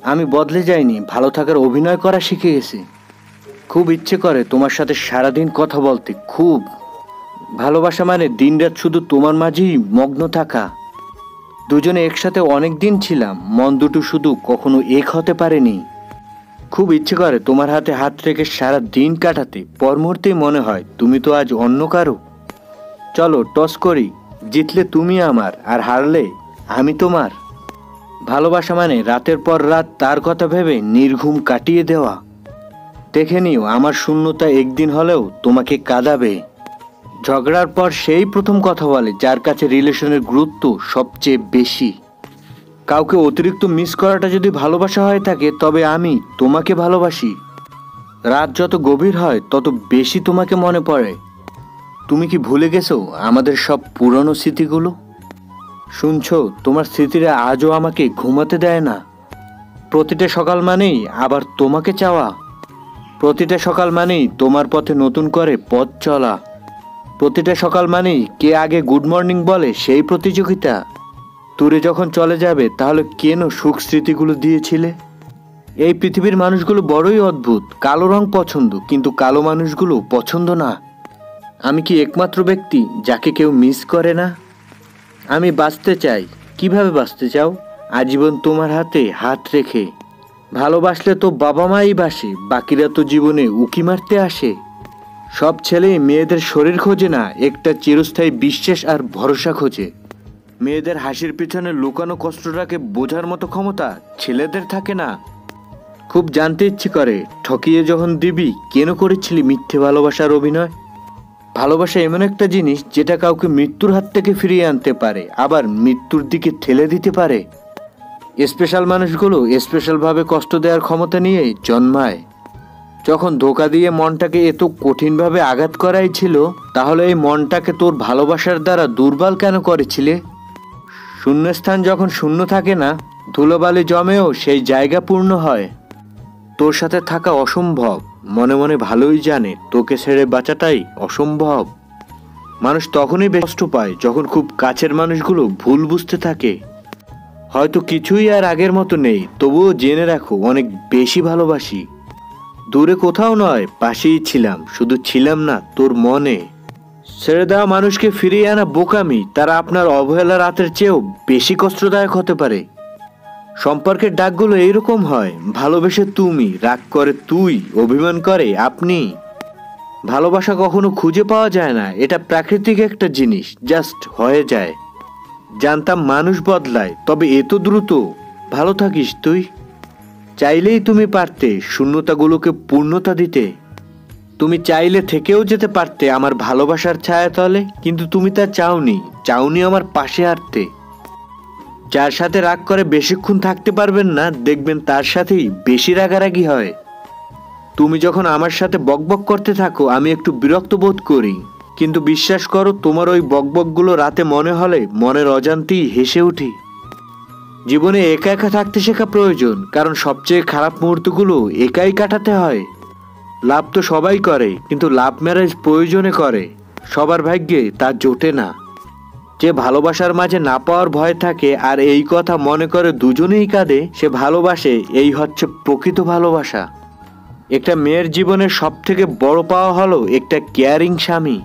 আমি বদলে যাইনি, ভালো থাকার অভিনয় করা শিখে গেছি। খুব ইচ্ছে করে তোমার সাথে সারাদিন কথা বলতে, খুব। ভালোবাসা মানে দিনরাত শুধু তোমার মাঝেই মগ্ন থাকা। দুজনে একসাথে অনেক দিন ছিলাম, মন দুটো শুধু কখনো এক হতে পারেনি। খুব ইচ্ছে করে তোমার হাতে হাত রেখে সারা দিন কাটাতে, পর মুহূর্তেই মনে হয় তুমি তো আজ অন্য কারো। চলো টস করি, জিতলে তুমি আমার আর হারলে আমি তোমার। ভালোবাসা মানে রাতের পর রাত তার কথা ভেবে নির্ঘুম কাটিয়ে দেওয়া। দেখে নিও আমার শূন্যতা একদিন হলেও তোমাকে কাঁদাবে। ঝগড়ার পর সেই প্রথম কথা বলে যার কাছে রিলেশনের গুরুত্ব সবচেয়ে বেশি। কাউকে অতিরিক্ত মিস করাটা যদি ভালোবাসা হয়ে থাকে, তবে আমি তোমাকে ভালোবাসি। রাত যত গভীর হয় তত বেশি তোমাকে মনে পড়ে। তুমি কি ভুলে গেছো আমাদের সব পুরনো স্মৃতিগুলো? শুনছো, তোমার স্মৃতিরা আজও আমাকে ঘুমাতে দেয় না। প্রতিটা সকাল মানেই আবার তোমাকে চাওয়া। প্রতিটা সকাল মানেই তোমার পথে নতুন করে পথ চলা। প্রতিটা সকাল মানেই কে আগে গুড মর্নিং বলে সেই প্রতিযোগিতা। দূরে যখন চলে যাবে তাহলে কেন সুখ স্মৃতিগুলো দিয়েছিলে? এই পৃথিবীর মানুষগুলো বড়ই অদ্ভুত। কালো রং পছন্দ, কিন্তু কালো মানুষগুলো পছন্দ না। আমি কি একমাত্র ব্যক্তি যাকে কেউ মিস করে না? আমি বাঁচতে চাই। কিভাবে বাঁচতে চাও? আজীবন তোমার হাতে হাত রেখে। ভালোবাসলে তো বাবা মাই বাসে, বাকিরা তো জীবনে উকি মারতে আসে। সব ছেলেই মেয়েদের শরীর খোঁজে না, একটা চিরস্থায়ী বিশ্বাস আর ভরসা খোঁজে। মেয়েদের হাসির পিছনে লুকানো কষ্টটাকে বোঝার মতো ক্ষমতা ছেলেদের থাকে না। খুব জানতে ইচ্ছে করে, ঠকিয়ে যখন দিবি কেন করেছিলি মিথ্যে ভালোবাসার অভিনয়? ভালোবাসা এমন একটা জিনিস যেটা কাউকে মৃত্যুর হাত থেকে ফিরিয়ে আনতে পারে, আবার মৃত্যুর দিকে ঠেলে দিতে পারে। স্পেশাল মানুষগুলো স্পেশালভাবে কষ্ট দেওয়ার ক্ষমতা নিয়ে জন্মায়। যখন ধোঁকা দিয়ে মনটাকে এত কঠিনভাবে আঘাত করাই ছিল, তাহলে এই মনটাকে তোর ভালোবাসার দ্বারা দুর্বল কেন করেছিলে? শূন্যস্থান যখন শূন্য থাকে না, ধুলোবালি জমেও সেই জায়গা পূর্ণ হয়। তোর সাথে থাকা অসম্ভব, মনে মনে ভালোই জানে তোকে ছেড়ে বাঁচাটাই অসম্ভব। মানুষ তখনই কষ্ট পায় যখন খুব কাছের মানুষগুলো ভুল বুঝতে থাকে। হয়তো কিছুই আর আগের মতো নেই, তবুও জেনে রাখো অনেক বেশি ভালোবাসি। দূরে কোথাও নয়, পাশেই ছিলাম, শুধু ছিলাম না তোর মনে। ছেড়ে দেওয়া মানুষকে ফিরিয়ে আনা বোকামি, তারা আপনার অবহেলা রাতের চেয়েও বেশি কষ্টদায়ক হতে পারে। সম্পর্কের ডাকগুলো এইরকম হয়, ভালোবেসে তুমি, রাগ করে তুই, অভিমান করে আপনি। ভালোবাসা কখনো খুঁজে পাওয়া যায় না, এটা প্রাকৃতিক একটা জিনিস, জাস্ট হয়ে যায়। জানতাম মানুষ বদলায়, তবে এত দ্রুত? ভালো থাকিস তুই। চাইলেই তুমি পারতে শূন্যতাগুলোকে পূর্ণতা দিতে। তুমি চাইলে থেকেও যেতে পারতে আমার ভালোবাসার ছায়াতলে, কিন্তু তুমি তা চাওনি। চাওনি আমার পাশে হাঁটতে। যার সাথে রাগ করে বেশিক্ষণ থাকতে পারবেন না, দেখবেন তার সাথেই বেশি রাগারাগি হয়। তুমি যখন আমার সাথে বকবক করতে থাকো আমি একটু বিরক্ত বোধ করি, কিন্তু বিশ্বাস করো তোমার ওই বকবকগুলো রাতে মনে হলে মনের অজান্তেই হেসে উঠি। জীবনে একা একা থাকতে শেখা প্রয়োজন, কারণ সবচেয়ে খারাপ মুহূর্তগুলো একাই কাটাতে হয়। লাভ তো সবাই করে, কিন্তু লাভ ম্যারেজ প্রয়োজনে করে। সবার ভাগ্যে তা জোটে না। যে ভালোবাসার মাঝে না পাওয়ার ভয় থাকে আর এই কথা মনে করে দুজনেই কাঁদে, সে ভালোবাসে, এই হচ্ছে প্রকৃত ভালোবাসা। একটা মেয়ের জীবনের সবথেকে বড় পাওয়া হলো একটা কেয়ারিং স্বামী।